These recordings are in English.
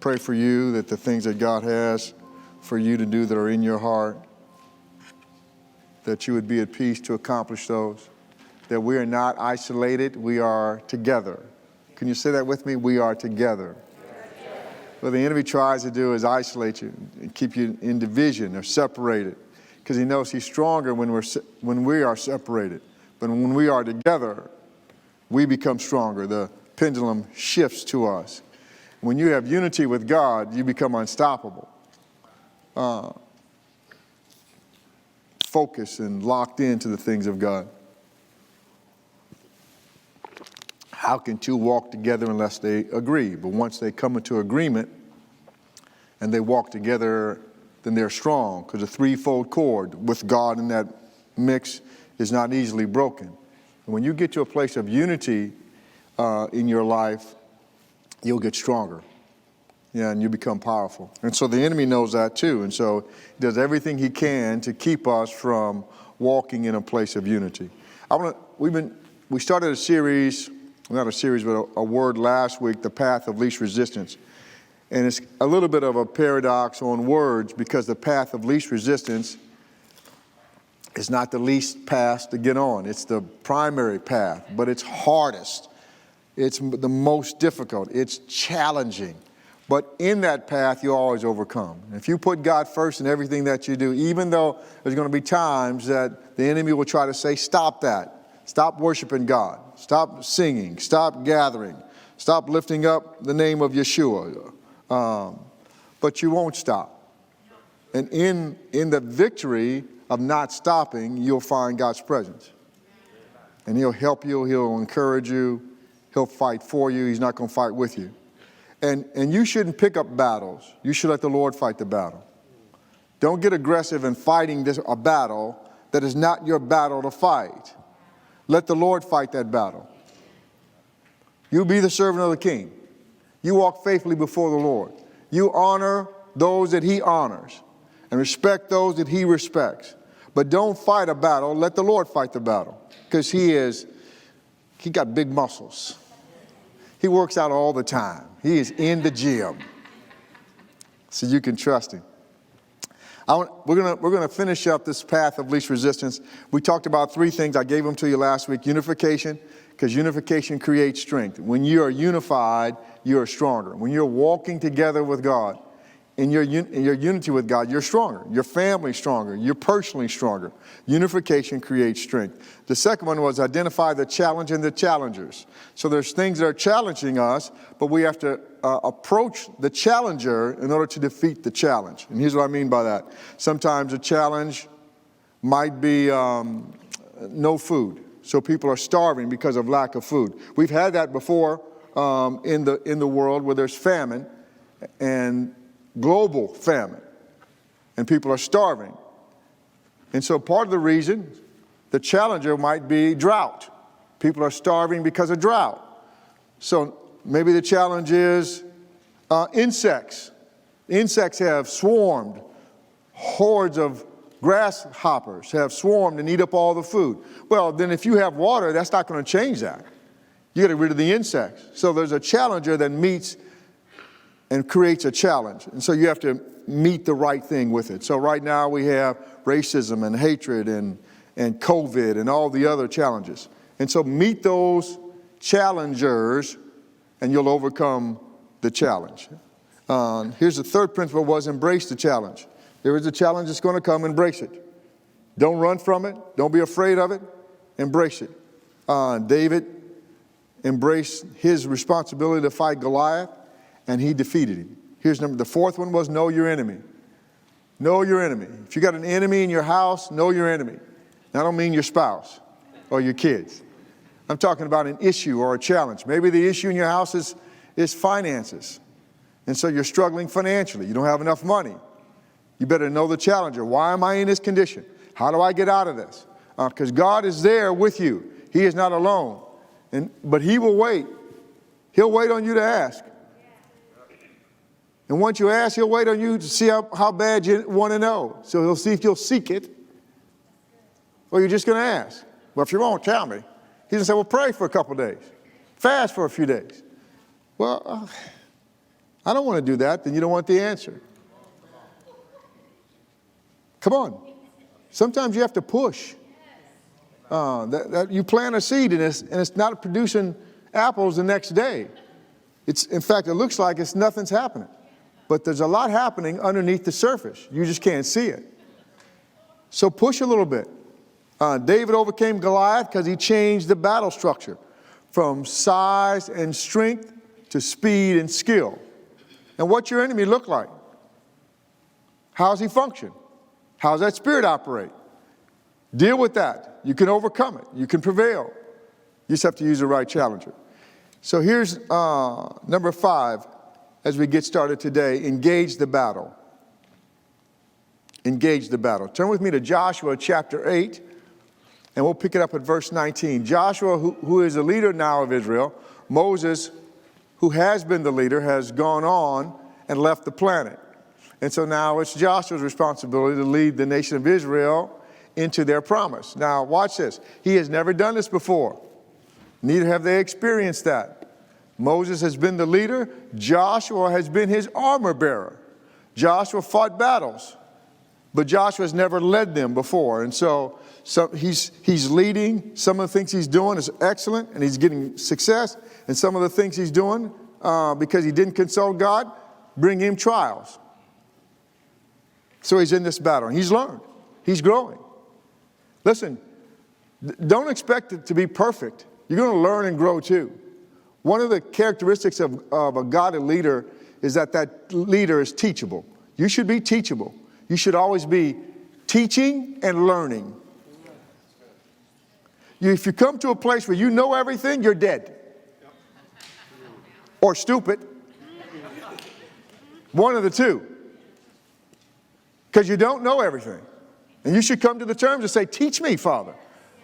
Pray for you that the things that God has for you to do that are in your heart, that you would be at peace to accomplish those, that we are not isolated, we are together. Can you say that with me? We are together. What the enemy tries to do is isolate you and keep you in division or separated, because he knows he's stronger when we are separated. But when we are together, we become stronger. The pendulum shifts to us. When you have unity with God, you become unstoppable. Focused and locked into the things of God. How can two walk together unless they agree? But once they come into agreement and they walk together, then they're strong, because a threefold cord with God in that mix is not easily broken. And when you get to a place of unity in your life, you'll get stronger. Yeah, and you become powerful. And so the enemy knows that too. And so he does everything he can to keep us from walking in a place of unity. We started a series, not a series, but a word last week, the path of least resistance. And it's a little bit of a paradox on words, because the path of least resistance is not the least path to get on. It's the primary path, but it's hardest. It's the most difficult. It's challenging. But in that path, you always overcome. If you put God first in everything that you do, even though there's going to be times that the enemy will try to say, stop that. Stop worshiping God. Stop singing. Stop gathering. Stop lifting up the name of Yeshua. But you won't stop. And in the victory of not stopping, you'll find God's presence. And he'll help you. He'll encourage you. He'll fight for you. He's not going to fight with you. And you shouldn't pick up battles. You should let the Lord fight the battle. Don't get aggressive in fighting a battle that is not your battle to fight. Let the Lord fight that battle. You be the servant of the King. You walk faithfully before the Lord. You honor those that he honors and respect those that he respects. But don't fight a battle. Let the Lord fight the battle, because he got big muscles. He works out all the time. He is in the gym. So you can trust him. We're gonna finish up this path of least resistance. We talked about three things. I gave them to you last week. Unification, because unification creates strength. When you are unified, you are stronger. When you're walking together with God, in your unity with God, you're stronger. Your family's stronger. You're personally stronger. Unification creates strength. The second one was identify the challenge and the challengers. So there's things that are challenging us, but we have to approach the challenger in order to defeat the challenge. And here's what I mean by that. Sometimes a challenge might be no food. So people are starving because of lack of food. We've had that before in the world, where there's famine and global famine, and people are starving. And so part of the reason, the challenger might be drought. People are starving because of drought. So maybe the challenge is insects. Insects have swarmed. Hordes of grasshoppers have swarmed and eat up all the food. Well, then if you have water, that's not going to change that. You got to get rid of the insects. So there's a challenger that meets and creates a challenge. And so you have to meet the right thing with it. So right now we have racism and hatred and COVID and all the other challenges. And so meet those challengers and you'll overcome the challenge. Here's the third principle, was embrace the challenge. There is a challenge that's going to come, embrace it. Don't run from it. Don't be afraid of it. Embrace it. David embraced his responsibility to fight Goliath, and he defeated him. The fourth one was know your enemy. Know your enemy. If you got an enemy in your house, know your enemy. Now, I don't mean your spouse or your kids. I'm talking about an issue or a challenge. Maybe the issue in your house is finances. And so you're struggling financially. You don't have enough money. You better know the challenger. Why am I in this condition? How do I get out of this? Because God is there with you. He is not alone. But he will wait. He'll wait on you to ask. And once you ask, he'll wait on you to see how bad you want to know. So he'll see if you'll seek it, or you're just going to ask. Well, if you won't tell me. He's going to say, well, pray for a couple of days. Fast for a few days. Well, I don't want to do that. Then you don't want the answer. Come on. Sometimes you have to push. You plant a seed and it's not producing apples the next day. In fact, it looks like nothing's happening. But there's a lot happening underneath the surface. You just can't see it. So push a little bit. David overcame Goliath because he changed the battle structure from size and strength to speed and skill. And what's your enemy look like? How does he function? How does that spirit operate? Deal with that. You can overcome it. You can prevail. You just have to use the right challenger. So here's number 5 as we get started today. Engage the battle. Engage the battle. Turn with me to Joshua chapter 8, and we'll pick it up at verse 19. Joshua, who is the leader now of Israel, Moses, who has been the leader, has gone on and left the planet. And so now it's Joshua's responsibility to lead the nation of Israel into their promise. Now, watch this. He has never done this before. Neither have they experienced that. Moses has been the leader. Joshua has been his armor bearer. Joshua fought battles, but Joshua has never led them before. And so he's leading. Some of the things he's doing is excellent, and he's getting success. And some of the things he's doing, because he didn't consult God, bring him trials. So he's in this battle, and he's learned. He's growing. Listen, don't expect it to be perfect. You're going to learn and grow too. One of the characteristics of a godly leader is that leader is teachable. You should be teachable. You should always be teaching and learning. If you come to a place where you know everything, you're dead. Or stupid. One of the two. Because you don't know everything. And you should come to the terms and say, teach me, Father.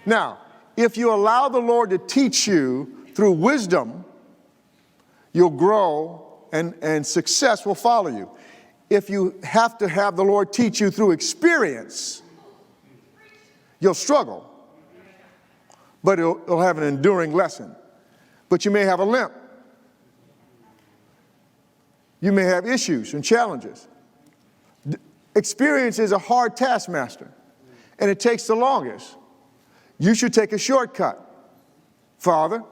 Now, if you allow the Lord to teach you through wisdom, you'll grow and success will follow you. If you have to have the Lord teach you through experience, you'll struggle. But it'll have an enduring lesson. But you may have a limp. You may have issues and challenges. Experience is a hard taskmaster, and it takes the longest. You should take a shortcut. Father,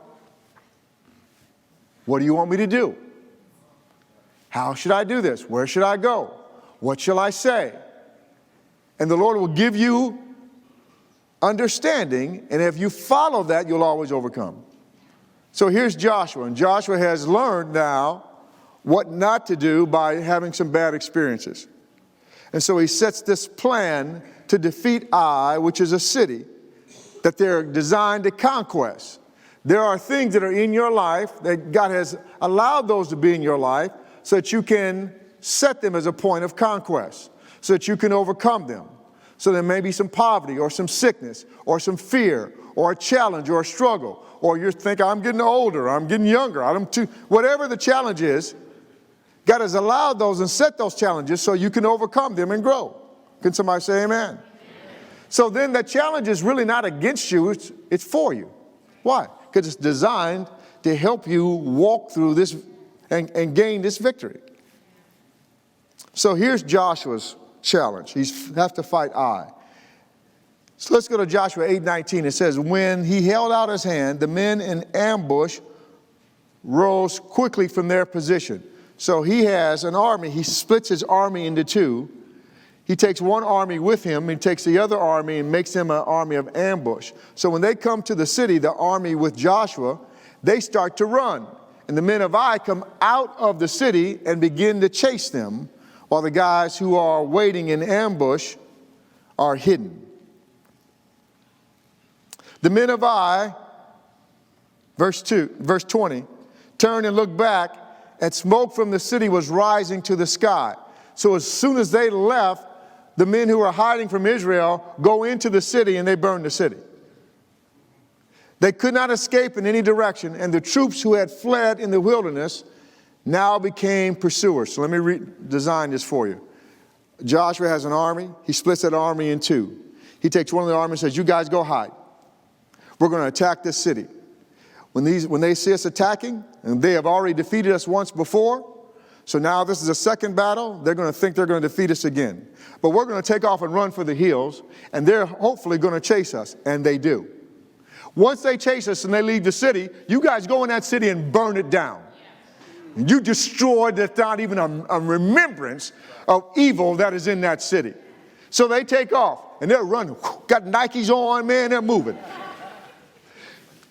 what do you want me to do? How should I do this? Where should I go? What shall I say? And the Lord will give you understanding, and if you follow that, you'll always overcome. So here's Joshua, and Joshua has learned now what not to do by having some bad experiences. And so he sets this plan to defeat Ai, which is a city that they're designed to conquest. There are things that are in your life that God has allowed those to be in your life so that you can set them as a point of conquest, so that you can overcome them. So there may be some poverty or some sickness or some fear or a challenge or a struggle, or you think, I'm getting older, I'm getting younger, whatever the challenge is, God has allowed those and set those challenges so you can overcome them and grow. Can somebody say amen? Amen. So then that challenge is really not against you, it's for you. Why? Because it's designed to help you walk through this and gain this victory. So here's Joshua's challenge. He has to fight Ai. So let's go to Joshua 8:19. It says, when he held out his hand, the men in ambush rose quickly from their position. So he has an army. He splits his army into two. He takes one army with him. He takes the other army and makes them an army of ambush. So when they come to the city, the army with Joshua, they start to run. And the men of Ai come out of the city and begin to chase them, while the guys who are waiting in ambush are hidden. The men of Ai, verse 20, turned and looked back, and smoke from the city was rising to the sky. So as soon as they left, the men who were hiding from Israel go into the city and they burn the city. They could not escape in any direction, and the troops who had fled in the wilderness now became pursuers. So let me redesign this for you. Joshua has an army. He splits that army in two. He takes one of the army and says, you guys go hide. We're going to attack this city. When they see us attacking, and they have already defeated us once before, So now this is a second battle. They're going to think they're going to defeat us again. But we're going to take off and run for the hills, and they're hopefully going to chase us, and they do. Once they chase us and they leave the city, you guys go in that city and burn it down. You destroyed, there's not even a remembrance of evil that is in that city. So they take off, and they're running. Got Nikes on, man, they're moving.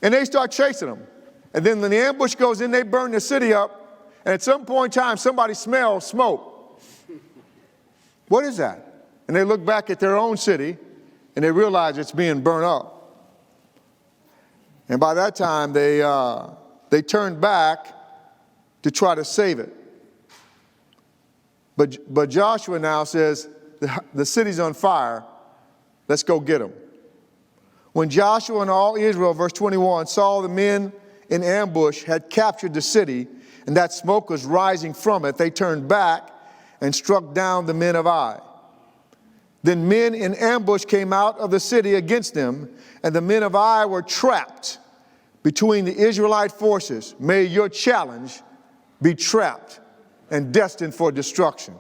And they start chasing them. And then when the ambush goes in, they burn the city up. And at some point in time, somebody smells smoke. What is that? And they look back at their own city, and they realize it's being burned up. And by that time, they turn back to try to save it. But Joshua now says, the city's on fire. Let's go get them. When Joshua and all Israel, verse 21, saw the men in ambush had captured the city, and that smoke was rising from it, they turned back and struck down the men of Ai. Then men in ambush came out of the city against them, and the men of Ai were trapped between the Israelite forces. May your challenge be trapped and destined for destruction.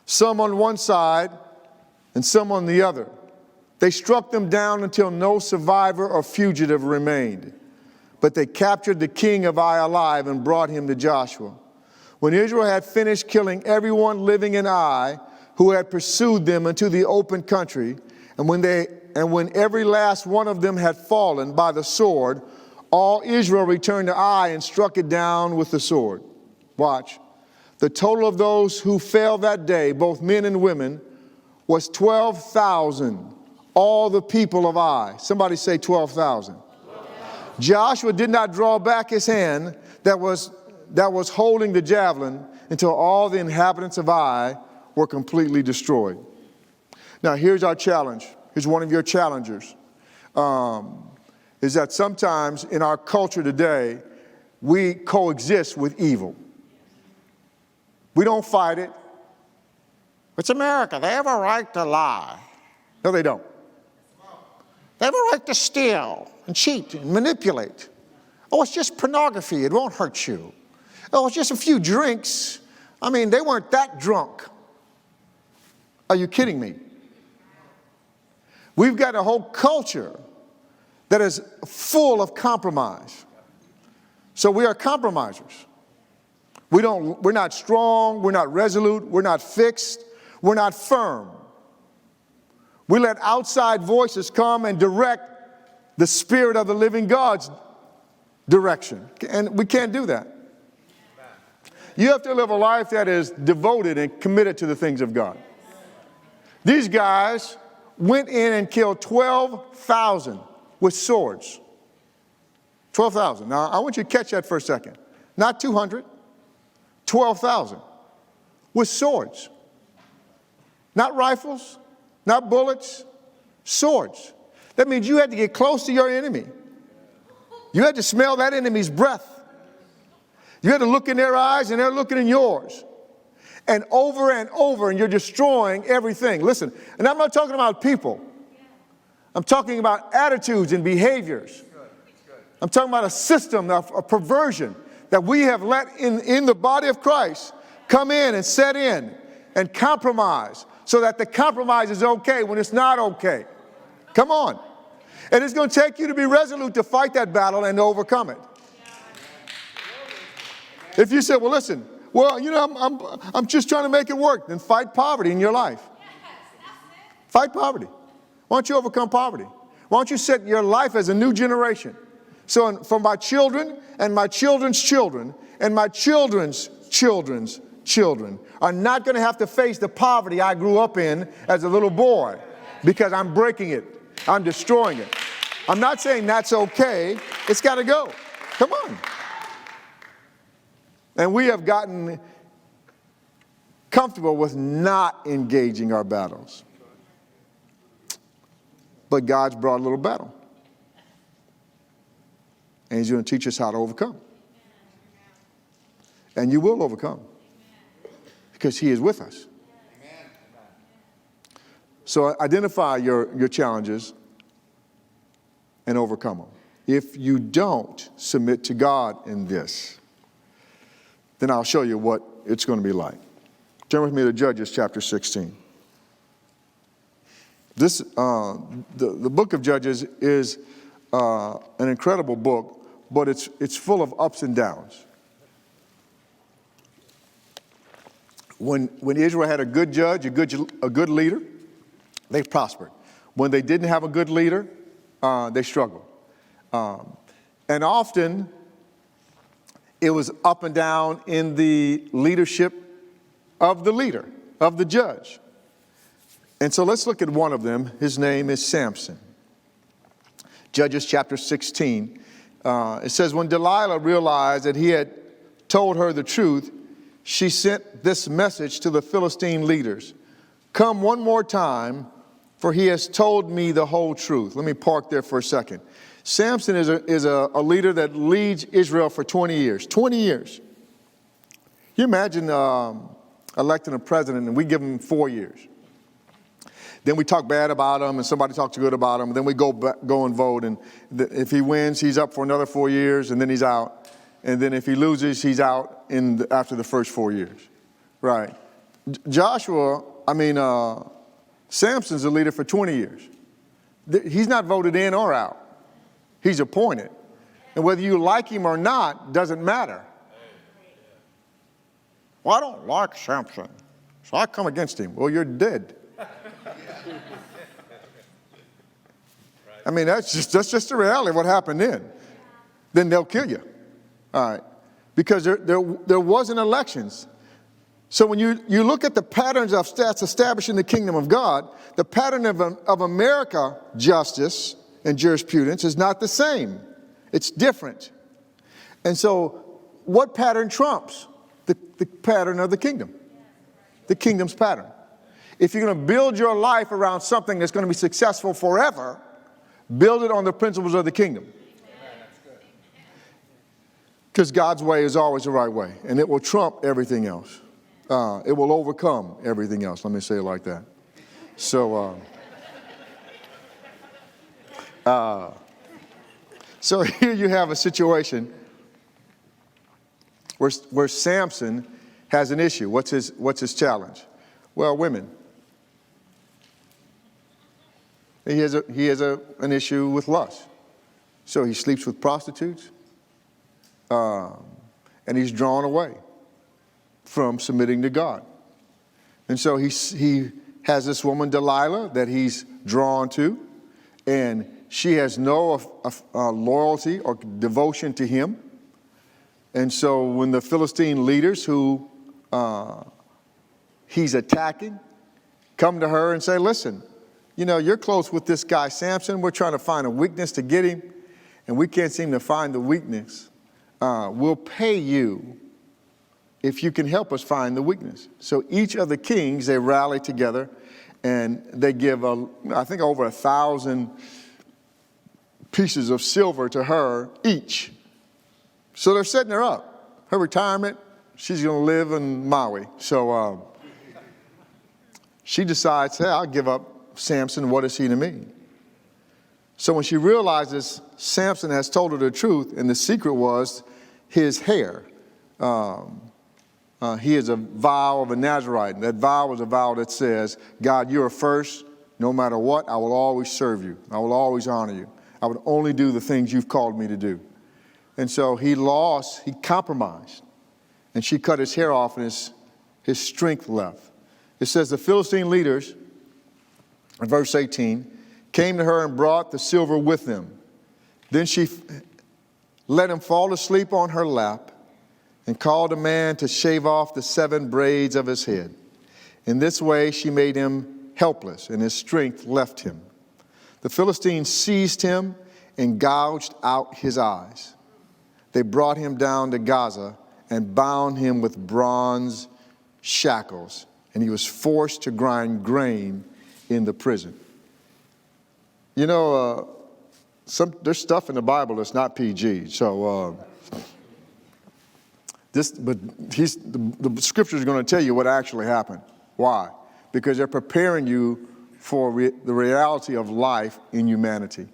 Some on one side and some on the other. They struck them down until no survivor or fugitive remained. But they captured the king of Ai alive and brought him to Joshua. When Israel had finished killing everyone living in Ai who had pursued them into the open country, and when every last one of them had fallen by the sword, all Israel returned to Ai and struck it down with the sword. Watch. The total of those who fell that day, both men and women, was 12,000, all the people of Ai. Somebody say 12,000. Joshua did not draw back his hand that was holding the javelin until all the inhabitants of Ai were completely destroyed. Now here's our challenge. Here's one of your challengers. Is that sometimes in our culture today, we coexist with evil. We don't fight it. It's America. They have a right to lie. No, they don't. They have a right to steal and cheat and manipulate. Oh, it's just pornography. It won't hurt you. Oh, it's just a few drinks. I mean, they weren't that drunk. Are you kidding me? We've got a whole culture that is full of compromise. So we are compromisers. We're not strong, we're not resolute, we're not fixed, we're not firm. We let outside voices come and direct the Spirit of the living God's direction. And we can't do that. You have to live a life that is devoted and committed to the things of God. These guys went in and killed 12,000 with swords. 12,000. Now, I want you to catch that for a second. Not 200. 12,000 with swords. Not rifles, not bullets, swords. That means you had to get close to your enemy. You had to smell that enemy's breath. You had to look in their eyes and they're looking in yours. And over, and you're destroying everything. Listen, and I'm not talking about people. I'm talking about attitudes and behaviors. I'm talking about a system of perversion that we have let in the body of Christ come in and set in and compromise so that the compromise is okay when it's not okay. Come on. And it's going to take you to be resolute to fight that battle and to overcome it. If you say, well, listen, I'm just trying to make it work, then fight poverty in your life. Fight poverty. Why don't you overcome poverty? Why don't you set your life as a new generation? So for my children and my children's children and my children's children's children are not going to have to face the poverty I grew up in as a little boy because I'm breaking it. I'm destroying it. I'm not saying that's okay. It's got to go. Come on. And we have gotten comfortable with not engaging our battles. But God's brought a little battle. And he's going to teach us how to overcome. And you will overcome. Because he is with us. So identify your challenges and overcome them. if you don't submit to God in this, then I'll show you what it's going to be like. Turn with me to Judges chapter 16. This, the book of Judges is an incredible book, but it's full of ups and downs. When Israel had a good judge, a good leader, they prospered. When they didn't have a good leader, they struggled. And often, it was up and down in the leadership of the leader, of the judge. And so let's look at one of them. His name is Samson. Judges chapter 16. It says, when Delilah realized that he had told her the truth, she sent this message to the Philistine leaders. Come one more time, for he has told me the whole truth. Let me park there for a second. Samson is a leader that leads Israel for 20 years. 20 years. You imagine electing a president and we give him 4 years. Then we talk bad about him and somebody talks good about him. And then we go and vote. And if he wins, he's up for another 4 years and then he's out. And then if he loses, he's out after the first 4 years. Right. Samson's a leader for 20 years. He's not voted in or out. He's appointed. And whether you like him or not doesn't matter. Well, I don't like Samson, so I come against him. Well, you're dead. I mean, that's just the reality of what happened then. Then they'll kill you. All right. Because there wasn't elections. So when you look at the patterns of stats establishing the kingdom of God, the pattern of America justice and jurisprudence is not the same. It's different. And so what pattern trumps the pattern of the kingdom? The kingdom's pattern. If you're going to build your life around something that's going to be successful forever, build it on the principles of the kingdom. Because God's way is always the right way, and it will trump everything else. It will overcome everything else. Let me say it like that. So here you have a situation where Samson has an issue. What's his challenge? Well, women. He has an issue with lust. So he sleeps with prostitutes, and he's drawn away from submitting to God. And so he has this woman, Delilah, that he's drawn to, and she has no loyalty or devotion to him. And so when the Philistine leaders who he's attacking come to her and say, listen, you're close with this guy Samson. We're trying to find a weakness to get him, and we can't seem to find the weakness. We'll pay you if you can help us find the weakness. So each of the kings, they rally together, and they give, I think, over 1,000 pieces of silver to her each. So they're setting her up. Her retirement, she's going to live in Maui. So she decides, hey, I'll give up Samson. What is he to me? So when she realizes Samson has told her the truth, and the secret was his hair, he is a vow of a Nazarite. And that vow was a vow that says, God, you are first. No matter what, I will always serve you. I will always honor you. I would only do the things you've called me to do. And so he compromised. And she cut his hair off, and his strength left. It says the Philistine leaders, in verse 18, came to her and brought the silver with them. Then she let him fall asleep on her lap and called a man to shave off the 7 braids of his head. In this way, she made him helpless, and his strength left him. The Philistines seized him and gouged out his eyes. They brought him down to Gaza and bound him with bronze shackles, and he was forced to grind grain in the prison. There's stuff in the Bible that's not PG. So, the scripture is going to tell you what actually happened. Why? Because they're preparing you for the reality of life in humanity.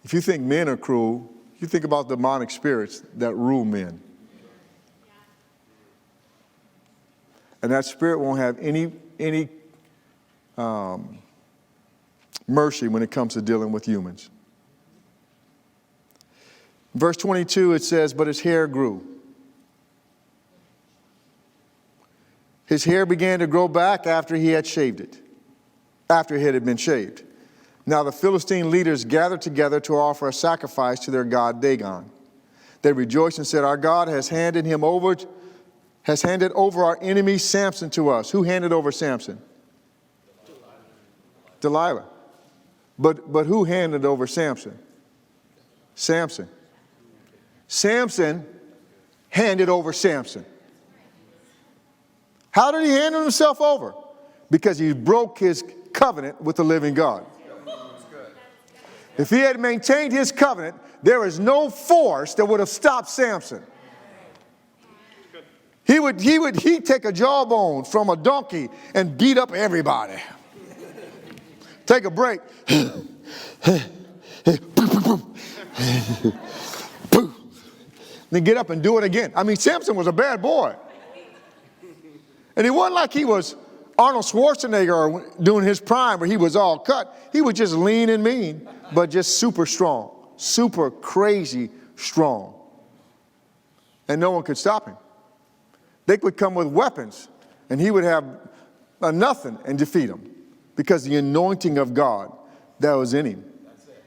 If you think men are cruel, you think about demonic spirits that rule men. And that spirit won't have any mercy when it comes to dealing with humans. Verse 22, it says, but his hair grew. His hair began to grow back after he had shaved it, after it had been shaved. Now the Philistine leaders gathered together to offer a sacrifice to their god Dagon. They rejoiced and said, our God has handed over our enemy Samson to us. Who handed over Samson? Delilah. But who handed over Samson? Samson. Samson handed over Samson. How did he hand himself over? Because he broke his covenant with the living God. If he had maintained his covenant, there is no force that would have stopped Samson. He'd take a jawbone from a donkey and beat up everybody. Take a break. Then get up and do it again. I mean, Samson was a bad boy. And it wasn't like he was Arnold Schwarzenegger during his prime where he was all cut. He was just lean and mean, but just super strong, super crazy strong. And no one could stop him. They would come with weapons, and he would have nothing and defeat them because the anointing of God that was in him. That's it.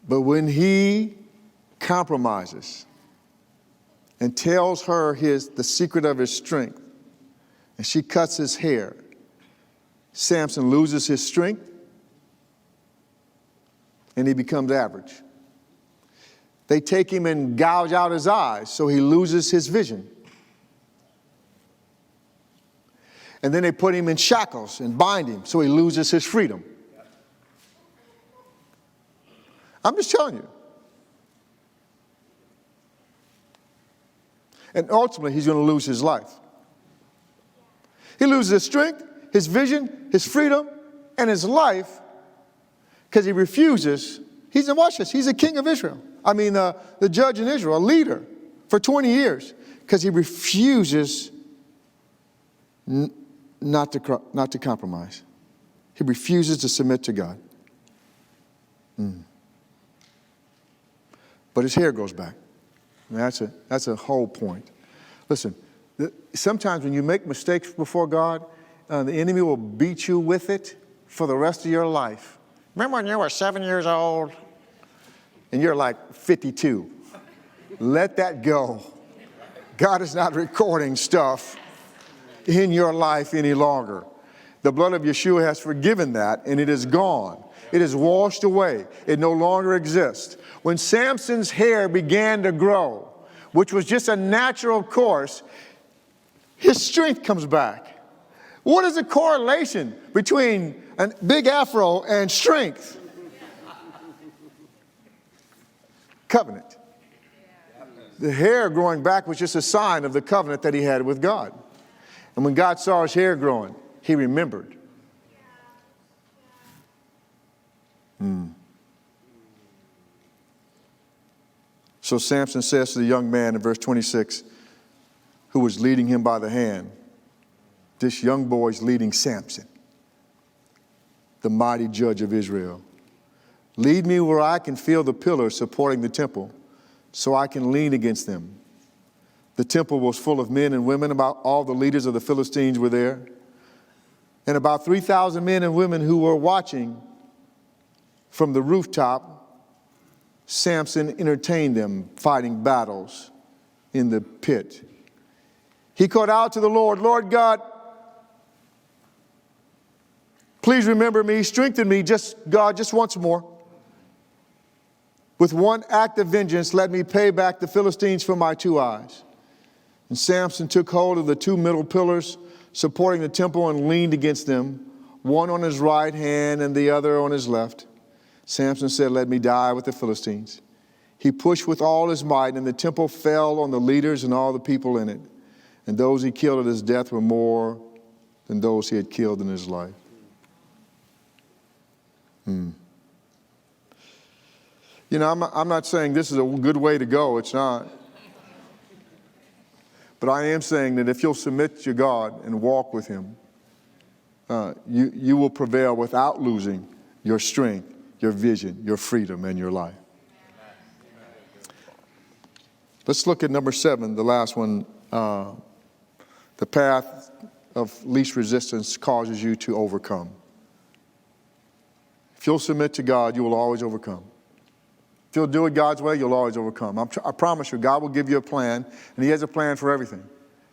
But when he compromises and tells her the secret of his strength, and she cuts his hair, Samson loses his strength, and he becomes average. They take him and gouge out his eyes, so he loses his vision. And then they put him in shackles and bind him, so he loses his freedom. I'm just telling you. And ultimately, he's going to lose his life. He loses his strength, his vision, his freedom, and his life because he refuses. Watch this, he's a king of Israel. The judge in Israel, a leader for 20 years, because he refuses not to compromise. He refuses to submit to God. But his hair grows back. And that's a whole point. Listen, sometimes when you make mistakes before God, the enemy will beat you with it for the rest of your life. Remember when you were 7 years old and you're like 52? Let that go. God is not recording stuff in your life any longer. The blood of Yeshua has forgiven that, and it is gone. It is washed away. It no longer exists. When Samson's hair began to grow, which was just a natural course, his strength comes back. What is the correlation between a big afro and strength? Covenant. The hair growing back was just a sign of the covenant that he had with God. And when God saw his hair growing, he remembered. So Samson says to the young man in verse 26, who was leading him by the hand, this young boy's leading Samson, the mighty judge of Israel. Lead me where I can feel the pillars supporting the temple, so I can lean against them. The temple was full of men and women. About all the leaders of the Philistines were there. And about 3,000 men and women who were watching from the rooftop. Samson entertained them fighting battles in the pit. He called out to the Lord, Lord God, please remember me, strengthen me, just once more. With one act of vengeance, let me pay back the Philistines for my 2 eyes. And Samson took hold of the 2 middle pillars supporting the temple and leaned against them, one on his right hand and the other on his left. Samson said, let me die with the Philistines. He pushed with all his might, and the temple fell on the leaders and all the people in it. And those he killed at his death were more than those he had killed in his life. You know, I'm not saying this is a good way to go. It's not. But I am saying that if you'll submit to God and walk with him, you will prevail without losing your strength, your vision, your freedom, and your life. Let's look at number 7, the last one. The path of least resistance causes you to overcome. If you'll submit to God, you will always overcome. If you'll do it God's way, you'll always overcome. I promise you, God will give you a plan, and he has a plan for everything.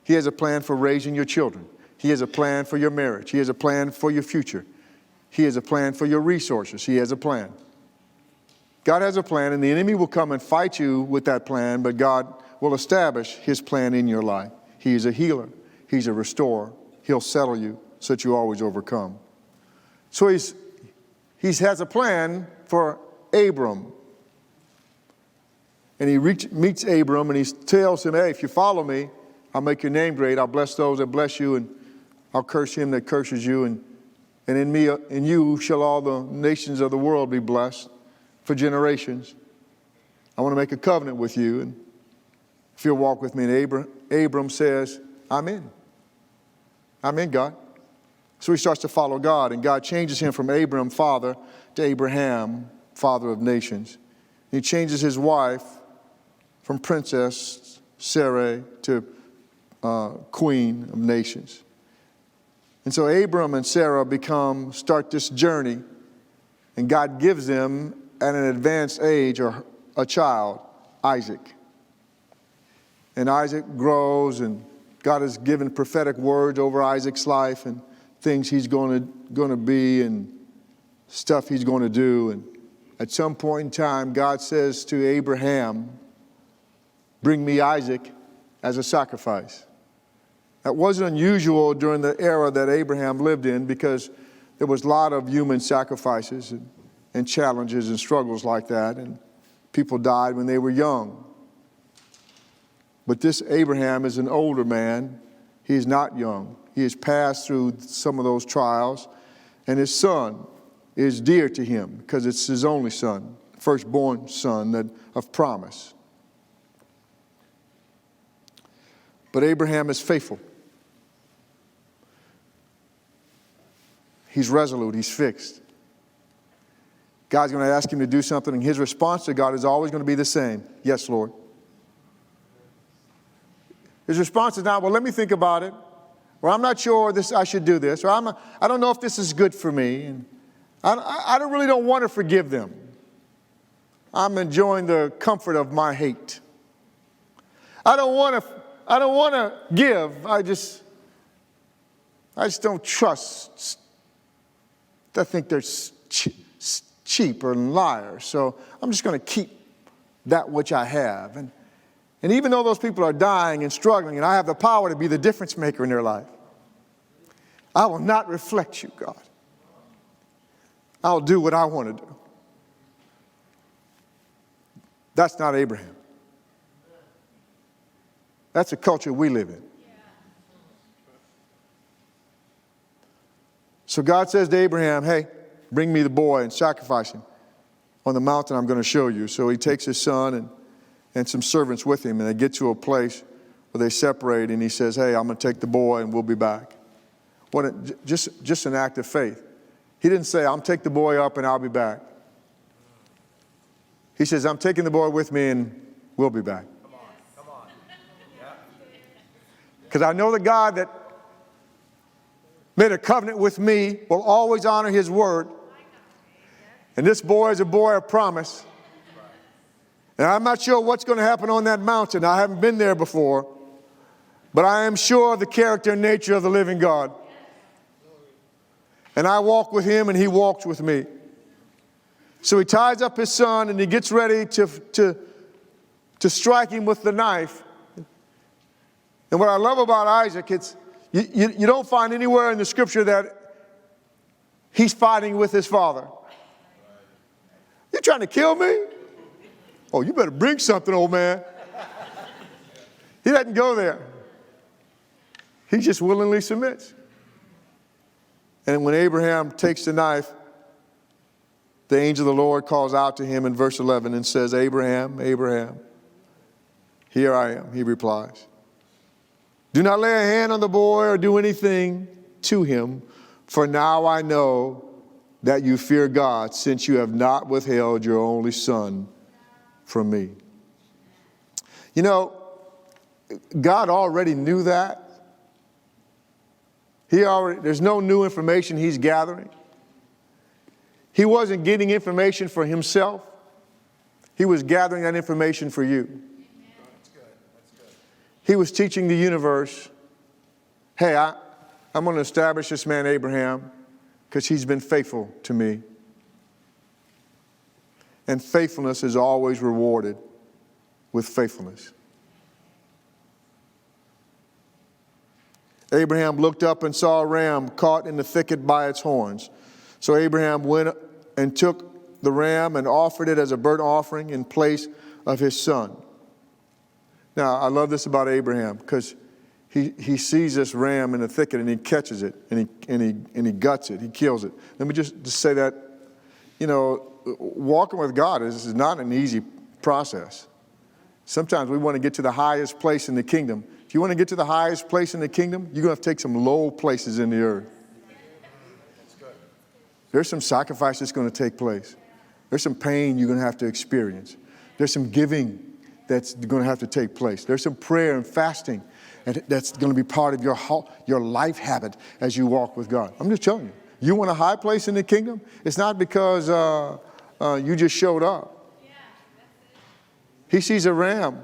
He has a plan for raising your children. He has a plan for your marriage. He has a plan for your future. He has a plan for your resources. He has a plan. God has a plan, and the enemy will come and fight you with that plan, but God will establish his plan in your life. He is a healer. He's a restorer. He'll settle you so that you always overcome. So he has a plan for Abram. And he meets Abram and he tells him, hey, if you follow me, I'll make your name great. I'll bless those that bless you, and I'll curse him that curses you. And in me, in you shall all the nations of the world be blessed for generations. I want to make a covenant with you, and if you'll walk with me. And Abram says, I'm in. I'm in, God. So he starts to follow God, and God changes him from Abram, father, to Abraham, father of nations. He changes his wife from princess Sarai to queen of nations. And so Abram and Sarah start this journey, and God gives them at an advanced age a child, Isaac. And Isaac grows, and God has given prophetic words over Isaac's life and things he's going to be and stuff he's going to do. And at some point in time, God says to Abraham, bring me Isaac as a sacrifice. That wasn't unusual during the era that Abraham lived in, because there was a lot of human sacrifices and challenges and struggles like that. And people died when they were young. But this Abraham is an older man. He is not young. He has passed through some of those trials. And his son is dear to him because it's his only son, firstborn son of promise. But Abraham is faithful. He's resolute. He's fixed. God's going to ask him to do something, and his response to God is always going to be the same. Yes, Lord. His response is not, well, let me think about it. Or I'm not sure I should do this. Or I don't know if this is good for me. And I really don't want to forgive them. I'm enjoying the comfort of my hate. I don't want to give. I just don't trust. I think they're cheap or liars. So I'm just going to keep that which I have. And even though those people are dying and struggling, and I have the power to be the difference maker in their life, I will not reflect you, God. I'll do what I want to do. That's not Abraham. That's a culture we live in. So God says to Abraham, hey, bring me the boy and sacrifice him on the mountain I'm going to show you. So he takes his son and some servants with him, and they get to a place where they separate, and he says, hey, I'm going to take the boy and we'll be back. Just an act of faith. He didn't say, I'll take the boy up and I'll be back. He says, I'm taking the boy with me and we'll be back. Come on. Because I know the God that made a covenant with me will always honor his word. And this boy is a boy of promise. And I'm not sure what's going to happen on that mountain. I haven't been there before. But I am sure of the character and nature of the living God. And I walk with him and he walks with me. So he ties up his son and he gets ready to strike him with the knife. And what I love about Isaac, you don't find anywhere in the scripture that he's fighting with his father. You trying to kill me? Oh, you better bring something, old man. He doesn't go there. He just willingly submits. And when Abraham takes the knife, the angel of the Lord calls out to him in verse 11 and says, Abraham, Abraham. Here I am, he replies. Do not lay a hand on the boy or do anything to him, for now I know that you fear God, since you have not withheld your only son from me. You know, God already knew that. There's no new information he's gathering. He wasn't getting information for himself. He was gathering that information for you. That's good. That's good. He was teaching the universe, hey, I'm going to establish this man Abraham because he's been faithful to me. And faithfulness is always rewarded with faithfulness. Abraham looked up and saw a ram caught in the thicket by its horns. So Abraham went and took the ram and offered it as a burnt offering in place of his son. Now, I love this about Abraham because he sees this ram in the thicket and he catches it and he guts it. He kills it. Let me just say that, you know, walking with God is not an easy process. Sometimes we want to get to the highest place in the kingdom. If you want to get to the highest place in the kingdom, you're going to have to take some low places in the earth. There's some sacrifice that's going to take place. There's some pain you're going to have to experience. There's some giving that's going to have to take place. There's some prayer and fasting that's going to be part of your life habit as you walk with God. I'm just telling you. You want a high place in the kingdom? It's not because you just showed up. He sees a ram,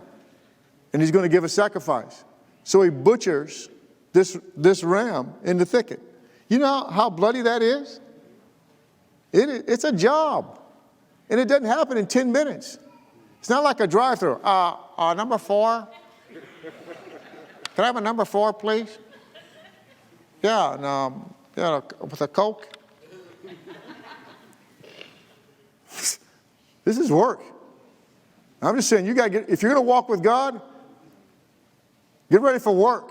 and he's going to give a sacrifice. So he butchers this ram in the thicket. You know how bloody that is? It's a job. And it doesn't happen in 10 minutes. It's not like a drive-through. Number 4? Can I have a number 4, please? Yeah, and, with a Coke. This is work. I'm just saying, if you're going to walk with God, get ready for work.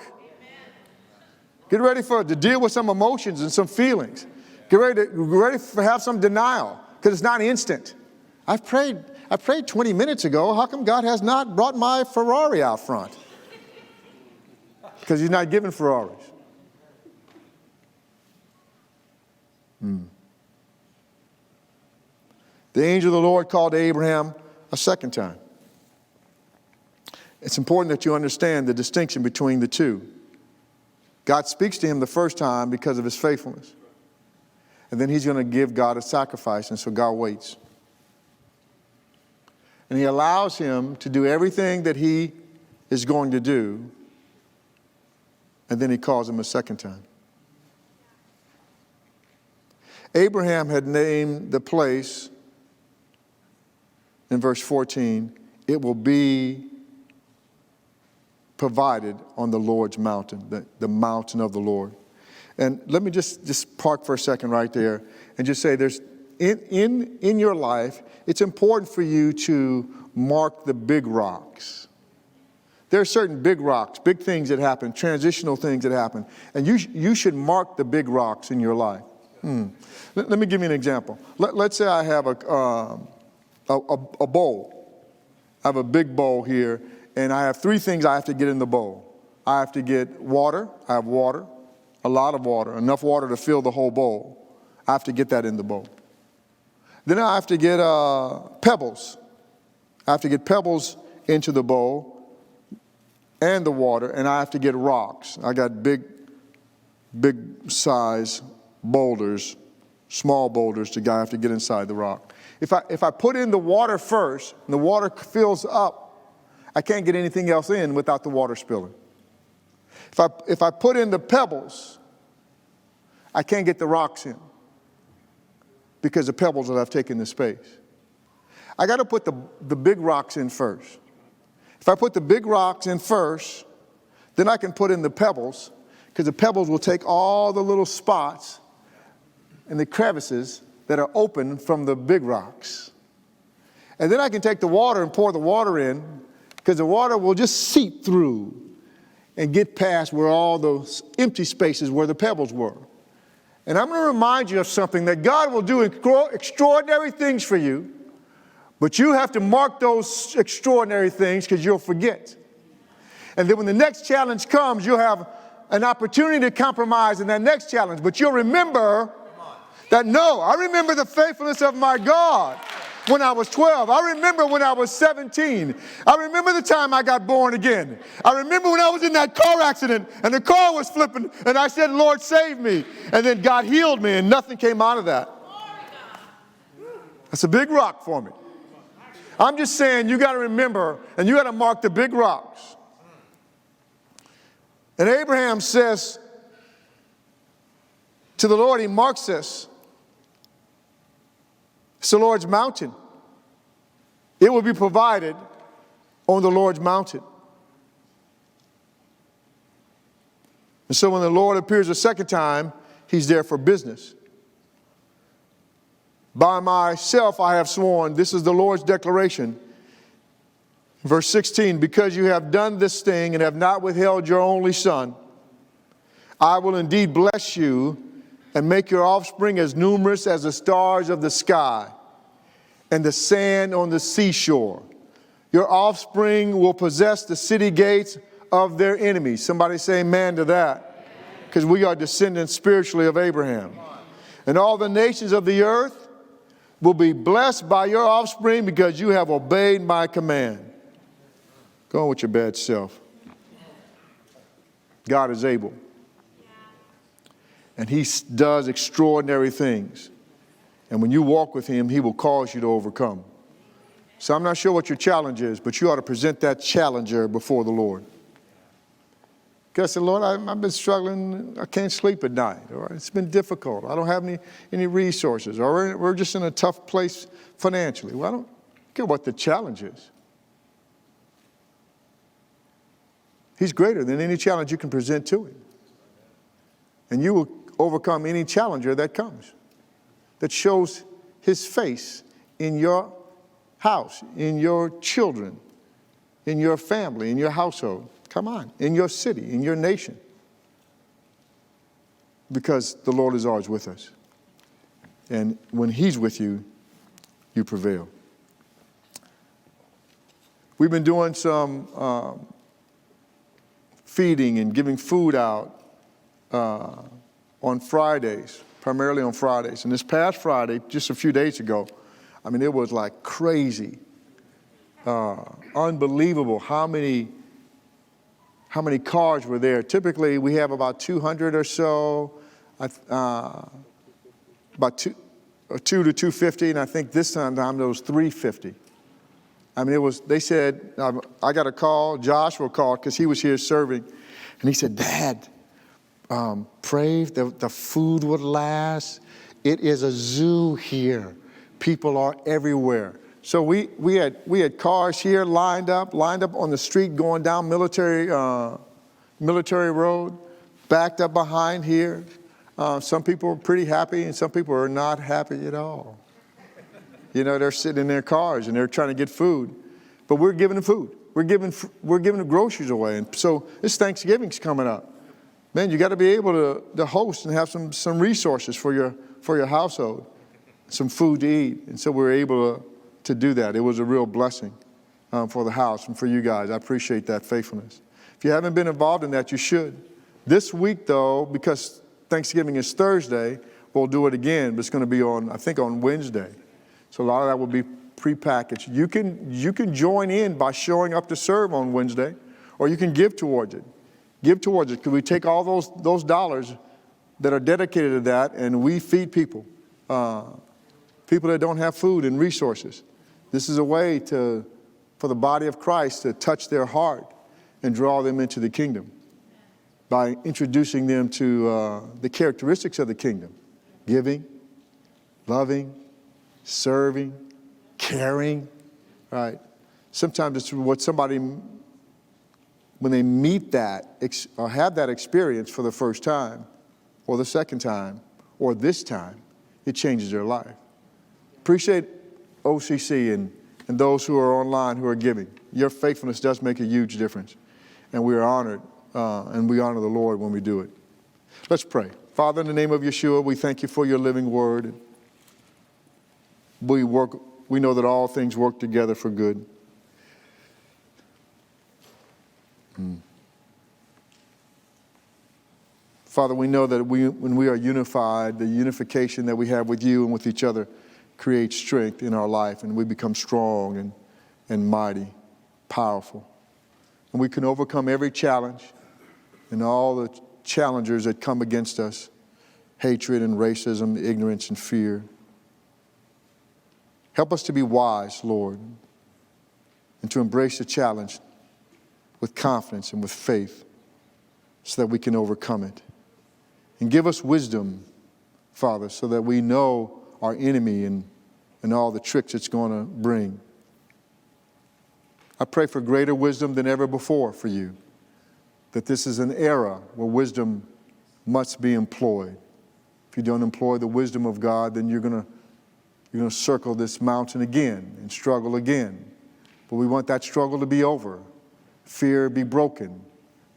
Get ready to deal with some emotions and some feelings. Get ready to have some denial, because it's not instant. I prayed 20 minutes ago. How come God has not brought my Ferrari out front? Because he's not giving Ferraris. The angel of the Lord called to Abraham a second time. It's important that you understand the distinction between the two. God speaks to him the first time because of his faithfulness. And then he's going to give God a sacrifice, and so God waits. And he allows him to do everything that he is going to do, and then he calls him a second time. Abraham had named the place, in verse 14, it will be provided on the Lord's mountain, the mountain of the Lord. And let me just park for a second right there and just say there's in your life, it's important for you to mark the big rocks. There are certain big rocks, big things that happen, transitional things that happen, and you should mark the big rocks in your life. Let me give you an example. Let's say I have a bowl. I have a big bowl here, and I have 3 things I have to get in the bowl. I have to get water. I have water, a lot of water, enough water to fill the whole bowl. I have to get that in the bowl. Then I have to get pebbles. I have to get pebbles into the bowl and the water, and I have to get rocks. I got big size boulders, small boulders I have to get inside the rock. If I put in the water first and the water fills up, I can't get anything else in without the water spilling. If I put in the pebbles, I can't get the rocks in because the pebbles will have taken the space. I got to put the big rocks in first. If I put the big rocks in first, then I can put in the pebbles, because the pebbles will take all the little spots and the crevices that are open from the big rocks. And then I can take the water and pour the water in, because the water will just seep through and get past where all those empty spaces where the pebbles were. And I'm going to remind you of something, that God will do extraordinary things for you, but you have to mark those extraordinary things because you'll forget. And then when the next challenge comes, you'll have an opportunity to compromise in that next challenge, but you'll remember that, no, I remember the faithfulness of my God when I was 12. I remember when I was 17. I remember the time I got born again. I remember when I was in that car accident and the car was flipping and I said, Lord, save me. And then God healed me and nothing came out of that. That's a big rock for me. I'm just saying, you got to remember and you got to mark the big rocks. And Abraham says to the Lord, he marks this. It's the Lord's mountain. It will be provided on the Lord's mountain. And so when the Lord appears a second time, he's there for business. By myself I have sworn, this is the Lord's declaration. Verse 16, because you have done this thing and have not withheld your only son, I will indeed bless you and make your offspring as numerous as the stars of the sky and the sand on the seashore. Your offspring will possess the city gates of their enemies. Somebody say amen to that, because we are descendants spiritually of Abraham. And all the nations of the earth will be blessed by your offspring because you have obeyed my command. Go on with your bad self. God is able. And he does extraordinary things. And when you walk with him, he will cause you to overcome. So I'm not sure what your challenge is, but you ought to present that challenger before the Lord. Because I said, Lord, I've been struggling. I can't sleep at night. Or it's been difficult. I don't have any resources. Or we're just in a tough place financially. Well, I don't care what the challenge is. He's greater than any challenge you can present to him. And you will overcome any challenger that comes, that shows his face in your house, in your children, in your family, in your household. Come on, in your city, in your nation. Because the Lord is always with us. And when he's with you, you prevail. We've been doing some feeding and giving food out on Fridays, primarily on Fridays. And this past Friday, just a few days ago, I mean, it was like crazy, unbelievable how many cars were there. Typically, we have about 200 or so, about 2 to 250, and I think this time there was 350. I mean, they said, I got a call, Joshua called, because he was here serving, and he said, Dad, pray that the food would last. It is a zoo here. People are everywhere. So we had cars here lined up on the street going down Military Road, backed up behind here. Some people are pretty happy, and some people are not happy at all. You know, they're sitting in their cars and they're trying to get food, but we're giving them food. We're giving the groceries away, and so this Thanksgiving's coming up. Man, you got to be able to host and have some resources for your household, some food to eat, and so we're able to do that. It was a real blessing for the house and for you guys. I appreciate that faithfulness. If you haven't been involved in that, you should. This week, though, because Thanksgiving is Thursday, we'll do it again, but it's going to be on Wednesday. So a lot of that will be prepackaged. You can join in by showing up to serve on Wednesday, or you can give towards it. Give towards it, because we take all those dollars that are dedicated to that, and we feed people that don't have food and resources. This is a way for the body of Christ to touch their heart and draw them into the kingdom by introducing them to the characteristics of the kingdom: giving, loving, serving, caring, right? Sometimes it's what somebody, when they meet that or have that experience for the first time or the second time or this time, it changes their life. Appreciate OCC and those who are online who are giving. Your faithfulness does make a huge difference, and we are honored, and we honor the Lord when we do it. Let's pray. Father, in the name of Yeshua, we thank you for your living word. We know that all things work together for good. Father, we know that when we are unified, the unification that we have with you and with each other creates strength in our life, and we become strong and mighty, powerful. And we can overcome every challenge and all the challengers that come against us, hatred and racism, ignorance and fear. Help us to be wise, Lord, and to embrace the challenge with confidence and with faith so that we can overcome it. And give us wisdom, Father, so that we know our enemy and all the tricks it's going to bring. I pray for greater wisdom than ever before for you, that this is an era where wisdom must be employed. If you don't employ the wisdom of God, then you're going to circle this mountain again and struggle again. But we want that struggle to be over, fear be broken,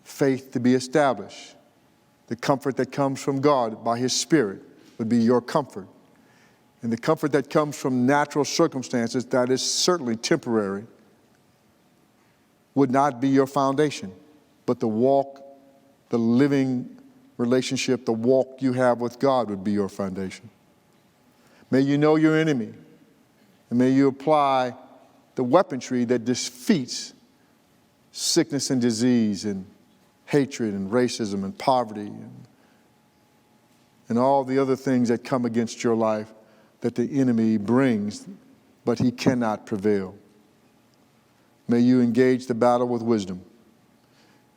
faith to be established. The comfort that comes from God by His Spirit would be your comfort. And the comfort that comes from natural circumstances, that is certainly temporary, would not be your foundation. But the walk, the living relationship, the walk you have with God would be your foundation. May you know your enemy, and may you apply the weaponry that defeats sickness and disease and hatred and racism and poverty and all the other things that come against your life that the enemy brings, but he cannot prevail. May you engage the battle with wisdom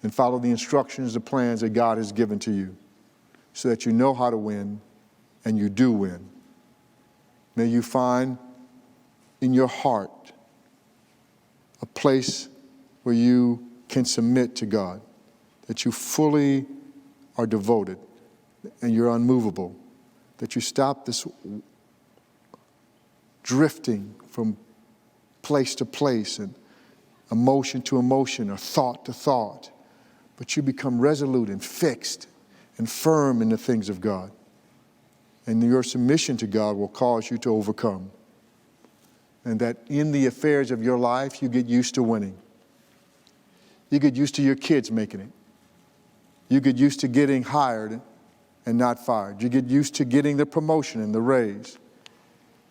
and follow the instructions, the plans that God has given to you so that you know how to win and you do win. May you find in your heart a place where you can submit to God, that you fully are devoted and you're unmovable, that you stop this drifting from place to place and emotion to emotion or thought to thought, but you become resolute and fixed and firm in the things of God. And your submission to God will cause you to overcome. And that in the affairs of your life, you get used to winning. You get used to your kids making it. You get used to getting hired and not fired. You get used to getting the promotion and the raise.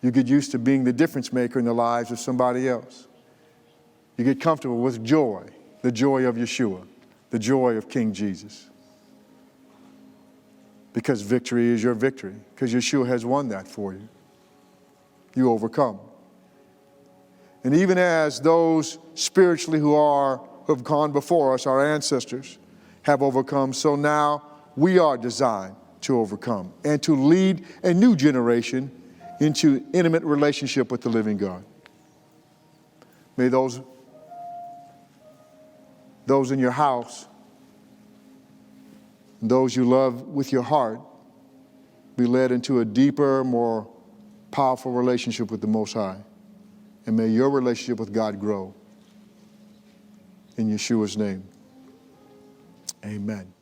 You get used to being the difference maker in the lives of somebody else. You get comfortable with joy, the joy of Yeshua, the joy of King Jesus. Because victory is your victory, because Yeshua has won that for you. You overcome. And even as those spiritually who have gone before us, our ancestors, have overcome, so now we are designed to overcome and to lead a new generation into intimate relationship with the living God. May those in your house, those you love with your heart, be led into a deeper, more powerful relationship with the Most High. And may your relationship with God grow. In Yeshua's name, amen.